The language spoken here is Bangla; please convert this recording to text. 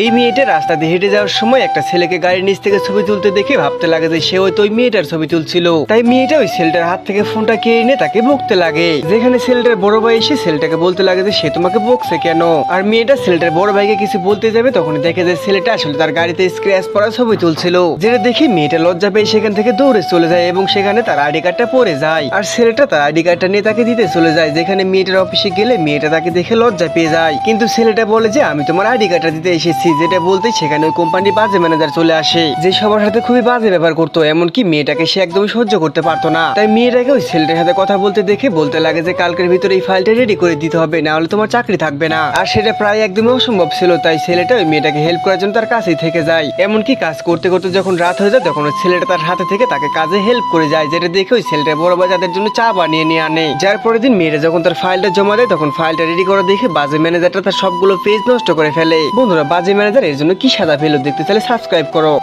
এই মেয়েটা রাস্তা দিয়ে হেঁটে যাওয়ার সময় একটা ছেলেকে গাড়ির নিচ থেকে ছবি তুলতে দেখে ভাবতে লাগে যে সে হয়তো ওই মেয়েটার ছবি তুলছিল। তাই মেয়েটা ওই ছেলেটার হাত থেকে ফোনটা কেড়ে নিয়ে তাকে বকতে লাগে। যেখানে ছেলেটার বড় ভাই এসে ছেলেটাকে বলতে লাগে যে সে তোমাকে বকছে কেন। আর মেয়েটা ছেলেটার বড় ভাইকে কিছু বলতে যাবে তখন দেখে যে ছেলেটা আসলে তার গাড়িতে স্ক্র্যাচ পড়া ছবি তুলছিল। যেটা দেখে মেয়েটা লজ্জা পেয়ে সেখান থেকে দৌড়ে চলে যায় এবং সেখানে তার আইডি কার্ডটা পড়ে যায়। আর ছেলেটা তার আইডি কার্ডটা নিয়ে তাকে দিতে চলে যায়। যেখানে মেয়েটার অফিসে গেলে মেয়েটা তাকে দেখে লজ্জা পেয়ে যায়, কিন্তু ছেলেটা বলে যে আমি তোমার আইডি কার্ডটা দিতে এসেছি। যেটা বলতে সেখানে ওই কোম্পানির বাজে ম্যানেজার চলে আসে, যে সবার সাথে খুবই বাজে ব্যবহার করতো, এমনকি মেয়েটাকে সে একদমই সহ্য করতে পারতো না। তাই মেয়েটাকে ওই ছেলেটার সাথে কথা বলতে দেখে বলতে লাগে যে কালকের ভিতরে এই ফাইলটা রেডি করে দিতে হবে, না হলে তোমার চাকরি থাকবে না। আর সেটা প্রায় একদমই অসম্ভব ছিল। তাই ছেলেটা ওই মেয়েটাকে হেল্প করার জন্য তার কাছেই থেকে যায়। এমনকি কাজ করতে করতে যখন রাত হয়ে যায় তখন ওই ছেলেটা তার হাতে থেকে তাকে কাজে হেল্প করে যায়। যেটা দেখে ওই ছেলেটা বড় ভাই তাদের জন্য চা বানিয়ে নিয়ে আনে। যার পরের দিন মেয়েটা যখন তার ফাইলটা জমা দেয় তখন ফাইলটা রেডি করা দেখে বাজে ম্যানেজারটা তার সবগুলো পেজ নষ্ট করে ফেলে। বন্ধুরা, বাজে ম্যানেজার এর জন্য কি সাজা পেল দেখতে চাইলে সাবস্ক্রাইব করো।